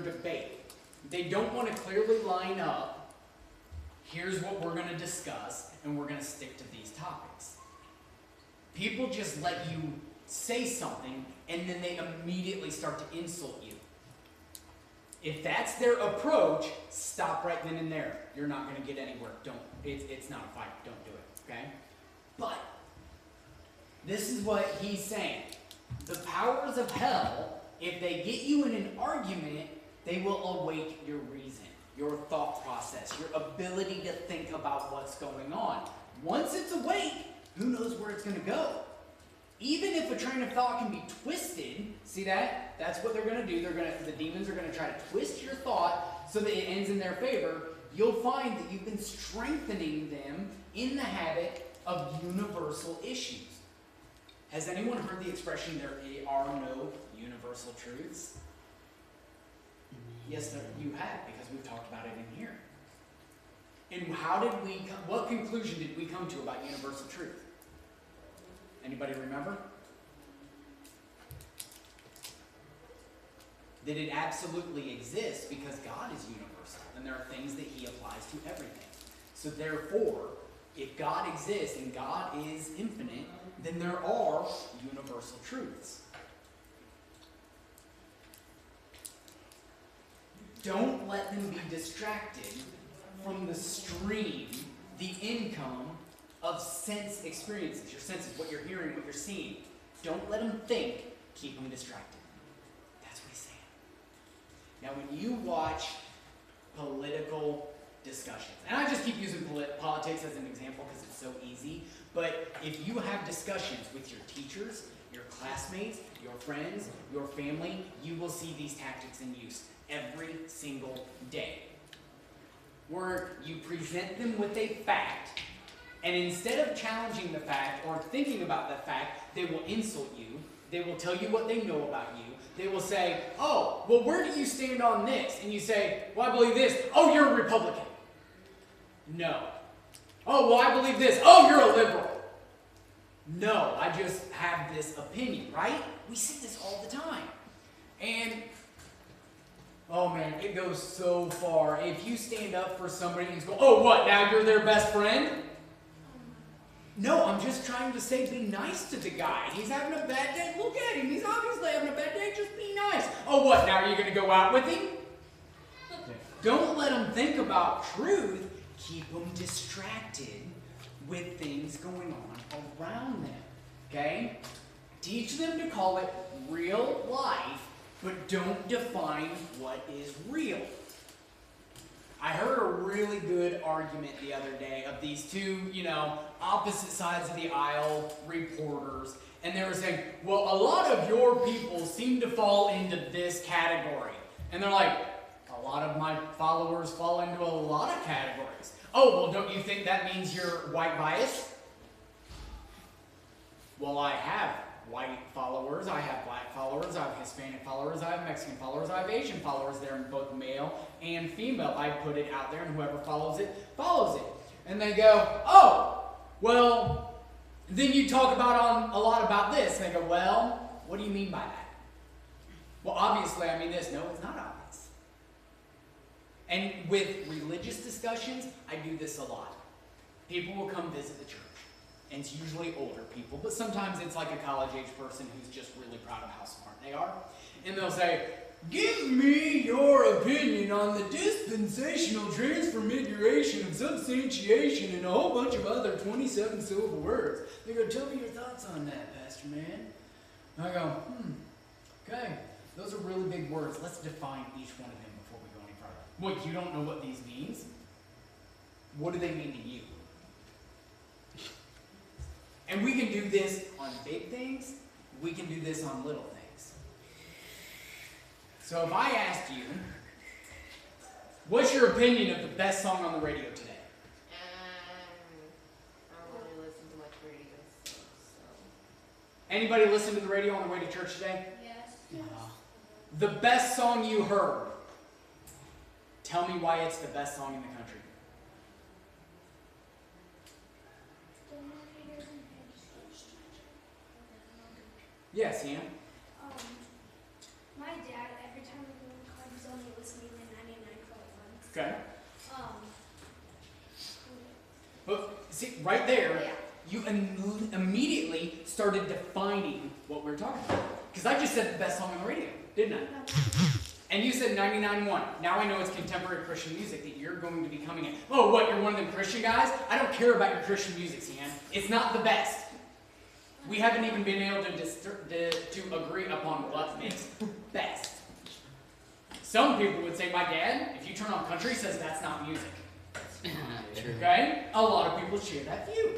debate. They don't want to clearly line up, here's what we're going to discuss, and we're going to stick to these topics. People just let you say something, and then they immediately start to insult you. If that's their approach, stop right then and there. You're not going to get anywhere. It's not a fight. Don't do it, okay? But this is what he's saying. The powers of hell, if they get you in an argument, they will awake your reason, your thought process, your ability to think about what's going on. Once it's awake, who knows where it's going to go? Even if a train of thought can be twisted, see that? That's what they're going to do. The demons are going to try to twist your thought so that it ends in their favor. You'll find that you've been strengthening them in the habit of universal issues. Has anyone heard the expression, there are no universal truths? Yes, you have, because we've talked about it in here. And what conclusion did we come to about universal truth? Anybody remember? That it absolutely exists because God is universal, and there are things that he applies to everything. So therefore, if God exists and God is infinite, then there are universal truths. Don't let them be distracted from the stream, the income of sense experiences. Your senses, what you're hearing, what you're seeing. Don't let them think. Keep them distracted. That's what he's saying. Now, when you watch political discussions, and I just keep using politics as an example because it's so easy, but if you have discussions with your teachers, your classmates, your friends, your family, you will see these tactics in use every single day. Where you present them with a fact, and instead of challenging the fact or thinking about the fact, they will insult you. They will tell you what they know about you. They will say, oh, well, where do you stand on this? And you say, well, I believe this. Oh, you're a Republican. No. Oh, well, I believe this. Oh, you're a liberal. No, I just have this opinion, right? We see this all the time. And, oh man, it goes so far. If you stand up for somebody and go, oh, what, now you're their best friend? No, I'm just trying to say be nice to the guy. He's having a bad day. Look at him. He's obviously having a bad day. Just be nice. Oh, what, now you're going to go out with him? Don't let them think about truth. Keep them distracted with things going on around them. Okay? Teach them to call it real life, but don't define what is real. I heard a really good argument the other day of these two, opposite sides of the aisle reporters, and they were saying, well, a lot of your people seem to fall into this category. And they're like, a lot of my followers fall into a lot of categories. Oh, well, don't you think that means you're white biased? Well, I have white followers, I have black followers, I have Hispanic followers, I have Mexican followers, I have Asian followers. They're both male and female. I put it out there, and whoever follows it, follows it. And they go, oh, well, then you talk a lot about this. And they go, well, what do you mean by that? Well, obviously, I mean this. No, it's not obvious. And with religious discussions, I do this a lot. People will come visit the church. And it's usually older people, but sometimes it's like a college-age person who's just really proud of how smart they are. And they'll say, give me your opinion on the dispensational transfiguration of substantiation and a whole bunch of other 27-syllable words. They go, tell me your thoughts on that, Pastor Man. And I go, okay, those are really big words. Let's define each one of them before we go any further. What, you don't know what these means? What do they mean to you? And we can do this on big things. We can do this on little things. So if I asked you, what's your opinion of the best song on the radio today? I don't really listen to much radio. So. Anybody listen to the radio on the way to church today? Yes. The best song you heard. Tell me why it's the best song in the country. Yes, Ian? My dad, every time we go in the car, he's only Okay? Um, But see, right there, yeah. you immediately started defining what we were talking about. Because I just said the best song on the radio, didn't I? And you said 99.1. Now I know it's contemporary Christian music that you're going to be coming in. Oh, what, you're one of them Christian guys? I don't care about your Christian music, Sian. It's not the best. We haven't even been able to agree upon what makes best. Some people would say, my dad, if you turn on country, says that's not music. Okay? A lot of people share that view.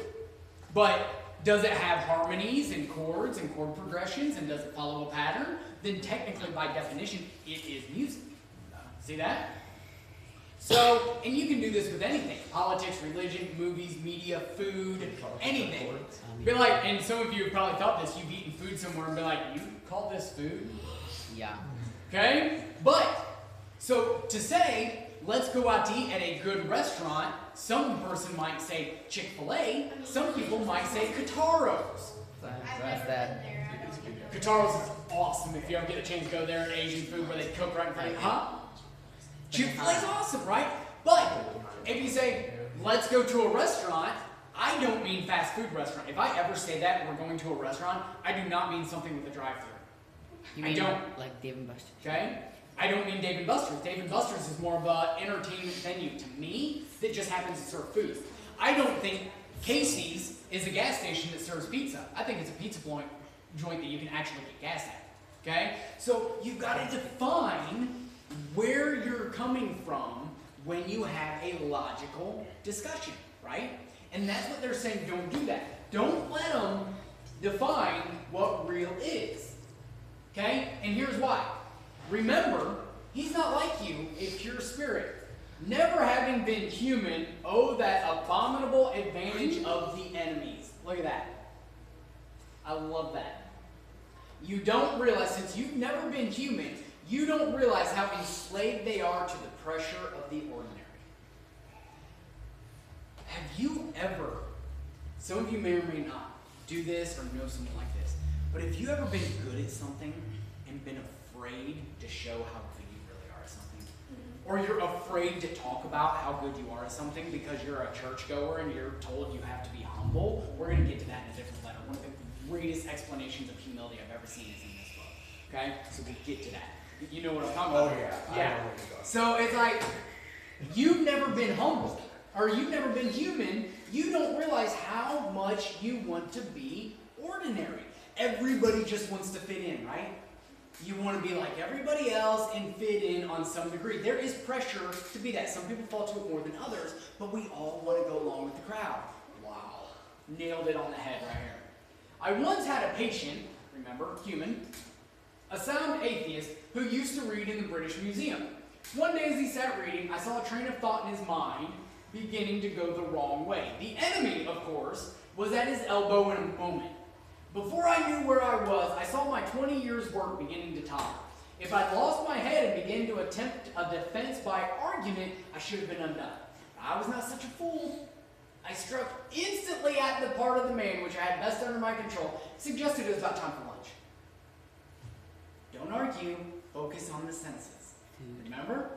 But does it have harmonies and chords and chord progressions, and does it follow a pattern? Then technically, by definition, it is music. See that? So, and you can do this with anything. Politics, religion, movies, media, food, anything. Be like, and some of you have probably thought this, you've eaten food somewhere and be like, you call this food? Yeah. Okay? But, so to say, let's go out to eat at a good restaurant, some person might say Chick-fil-A, some people might say Kataro's. I've never been there. I don't know. Kataro's is awesome if you ever get a chance to go there, Asian food where they cook right in front of you. Huh? Chick-fil-A's awesome, right? But if you say, let's go to a restaurant, I don't mean fast food restaurant. If I ever say that we're going to a restaurant, I do not mean something with a drive-thru. You I mean don't. like Dave and Buster's? Okay? I don't mean Dave & Buster's. Dave & Buster's is more of an entertainment venue to me that just happens to serve food. I don't think Casey's is a gas station that serves pizza. I think it's a pizza joint that you can actually get gas at. Okay? So you've got to define where you're coming from when you have a logical discussion, right? And that's what they're saying, don't do that. Don't let them define what real is. Okay? And here's why. Remember, he's not like you, a pure spirit. Never having been human, oh, that abominable advantage of the enemies. Look at that. I love that. You don't realize, since you've never been human, you don't realize how enslaved they are to the pressure of the ordinary. Have you ever, some of you may or may not do this or know someone like this, but have you ever been good at something and been afraid to show how good you really are at something? Or you're afraid to talk about how good you are at something because you're a churchgoer and you're told you have to be humble? We're going to get to that in a different letter. One of the greatest explanations of humility I've ever seen is in this book. Okay? So we'll get to that. You know what I'm talking about? Oh, yeah. Yeah. So it's like, you've never been humble, or you've never been human. You don't realize how much you want to be ordinary. Everybody just wants to fit in, right? You want to be like everybody else and fit in on some degree. There is pressure to be that. Some people fall to it more than others, but we all want to go along with the crowd. Wow. Nailed it on the head right here. I once had a patient, remember, human, a sound atheist who used to read in the British Museum. One day as he sat reading, I saw a train of thought in his mind beginning to go the wrong way. The enemy, of course, was at his elbow in a moment. Before I knew where I was, I saw my 20 years' work beginning to totter. If I'd lost my head and began to attempt a defense by argument, I should have been undone. I was not such a fool. I struck instantly at the part of the man which I had best under my control, suggested it was about time for lunch. Don't argue, focus on the senses. Remember?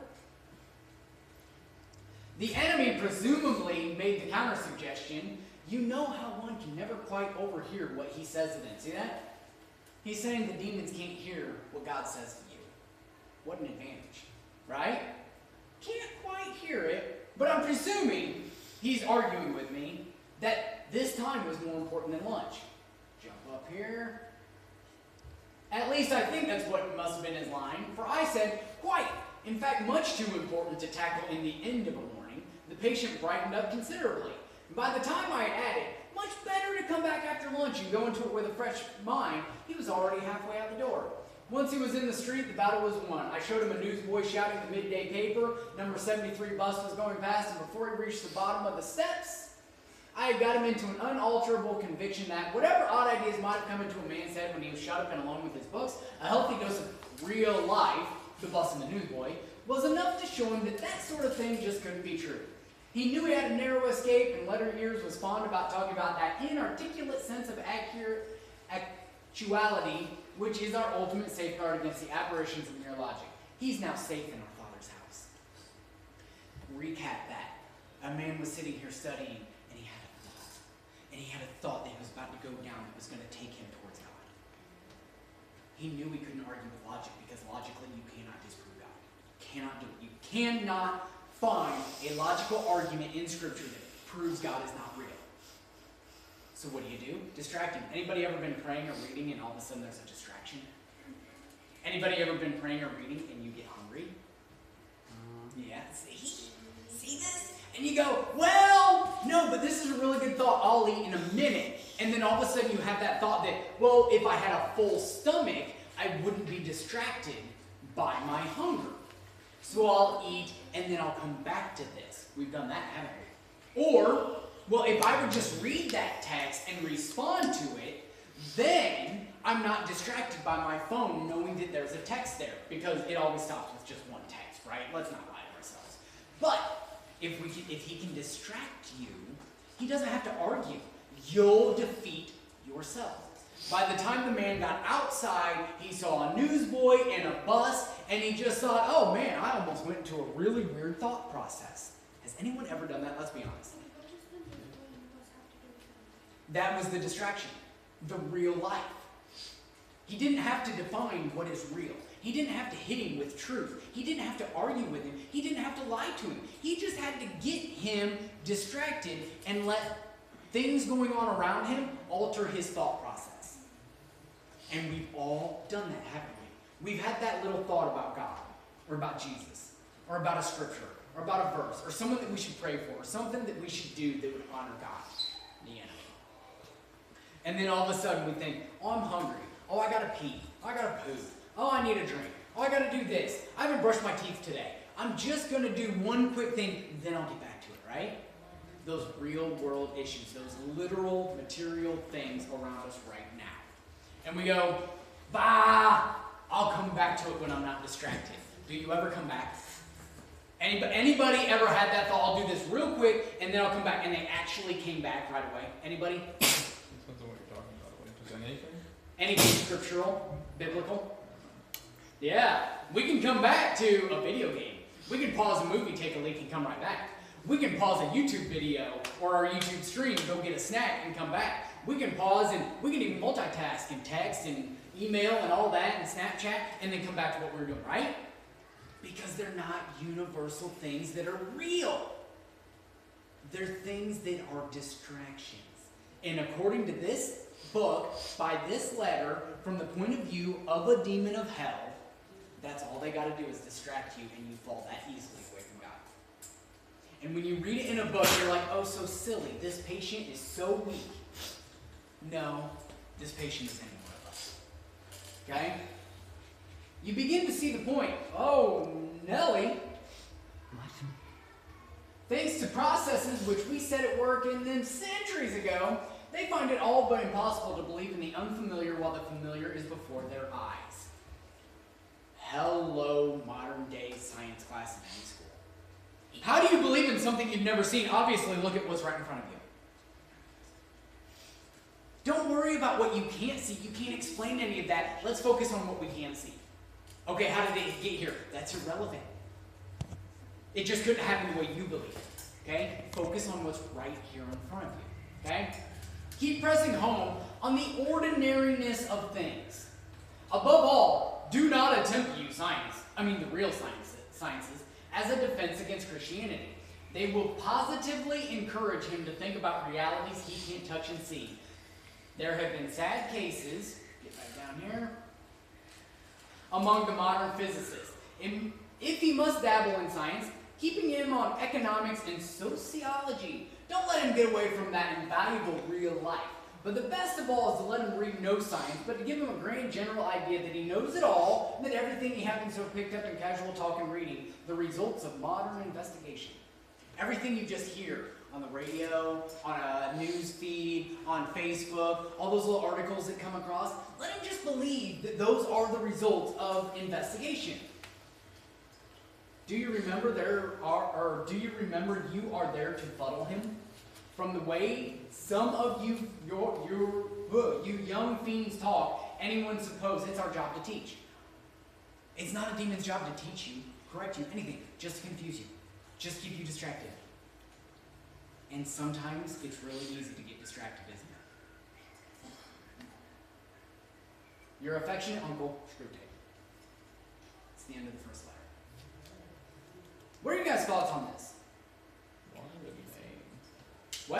The enemy presumably made the counter-suggestion. You know how one can never quite overhear what he says to them. See that? He's saying the demons can't hear what God says to you. What an advantage, right? Can't quite hear it, but I'm presuming he's arguing with me that this time was more important than lunch. Jump up here. At least I think that's what must have been his line, for I said, quite. In fact, much too important to tackle in the end of a morning. The patient brightened up considerably. By the time I had added, much better to come back after lunch and go into it with a fresh mind, he was already halfway out the door. Once he was in the street, the battle was won. I showed him a newsboy shouting the midday paper. Number 73 bus was going past, and before he reached the bottom of the steps, I had got him into an unalterable conviction that whatever odd ideas might have come into a man's head when he was shut up and alone with his books, a healthy dose of real life, the bus and the newsboy, was enough to show him that that sort of thing just couldn't be true. He knew he had a narrow escape, and later years was fond about talking about that inarticulate sense of actuality, which is our ultimate safeguard against the aberrations of mere logic. He's now safe in our Father's house. recap that. A man was sitting here studying, and he had a thought. And he had a thought that he was about to go down that was going to take him towards God. He knew he couldn't argue with logic because logically you cannot disprove God. You cannot do it. You cannot find a logical argument in Scripture that proves God is not real. So what do? Distract him. Anybody ever been praying or reading and all of a sudden there's a distraction? Anybody ever been praying or reading and you get hungry? Yeah, see this? And you go, well, no, but this is a really good thought. I'll eat in a minute. And then all of a sudden you have that thought that, well, if I had a full stomach, I wouldn't be distracted by my hunger. So I'll eat and then I'll come back to this. We've done that, haven't we? Or, well, if I would just read that text and respond to it, then I'm not distracted by my phone knowing that there's a text there, because it always stops with just one text, right? Let's not lie to ourselves. But if he can distract you, he doesn't have to argue. You'll defeat yourself. By the time the man got outside, he saw a newsboy and a bus, and he just thought, oh man, I almost went into a really weird thought process. Has anyone ever done that? Let's be honest. That was the distraction. The real life. He didn't have to define what is real. He didn't have to hit him with truth. He didn't have to argue with him. He didn't have to lie to him. He just had to get him distracted and let things going on around him alter his thought process. And we've all done that, haven't we? We've had that little thought about God, or about Jesus, or about a scripture, or about a verse, or someone that we should pray for, or something that we should do that would honor God, the enemy. And then all of a sudden we think, oh, I'm hungry. Oh, I gotta pee. Oh, I gotta poop. Oh, I need a drink. Oh, I gotta do this. I haven't brushed my teeth today. I'm just gonna do one quick thing, then I'll get back to it, right? Those real world issues, those literal material things around us right now. And we go, bah, I'll come back to it when I'm not distracted. Do you ever come back? Anybody ever had that thought, I'll do this real quick, and then I'll come back, and they actually came back right away? Anybody? Depends on what you're talking about. Does anything? Anything scriptural, biblical? Yeah, we can come back to a video game. We can pause a movie, take a leak, and come right back. We can pause a YouTube video or our YouTube stream, go get a snack, and come back. We can pause and we can even multitask and text and email and all that and Snapchat and then come back to what we're doing, right? Because they're not universal things that are real. They're things that are distractions. And according to this book, by this letter, from the point of view of a demon of hell, that's all they got to do is distract you, and you fall that easily away from God. And when you read it in a book, you're like, oh, so silly. This patient is so weak. No, this patient is any one of us. Okay? You begin to see the point. Oh, Nelly. Thanks to processes which we set at work in them centuries ago, they find it all but impossible to believe in the unfamiliar while the familiar is before their eyes. Hello, modern day science class in high school. How do you believe in something you've never seen? Obviously, look at what's right in front of you. Don't worry about what you can't see. You can't explain any of that. Let's focus on what we can see. Okay, how did it get here? That's irrelevant. It just couldn't happen the way you believe it. Okay? Focus on what's right here in front of you. Okay? Keep pressing home on the ordinariness of things. Above all, do not attempt to use the real sciences, as a defense against Christianity. They will positively encourage him to think about realities he can't touch and see. There have been sad cases, get back down here, among the modern physicists. If he must dabble in science, keeping him on economics and sociology. Don't let him get away from that invaluable real life. But the best of all is to let him read no science, but to give him a grand general idea that he knows it all, and that everything he happens to have picked up in casual talk and reading, the results of modern investigation. Everything you just hear on the radio, on a news feed, on Facebook, all those little articles that come across, let him just believe that those are the results of investigation. Do you remember you are there to fuddle him? From the way some of you young fiends talk, anyone suppose it's our job to teach. It's not a demon's job to teach you, correct you, anything, just to confuse you. just keep you distracted. And sometimes it's really easy to get distracted, isn't it? Your affectionate uncle, Screwtape. It's the end of the first letter. What are you guys' thoughts on this?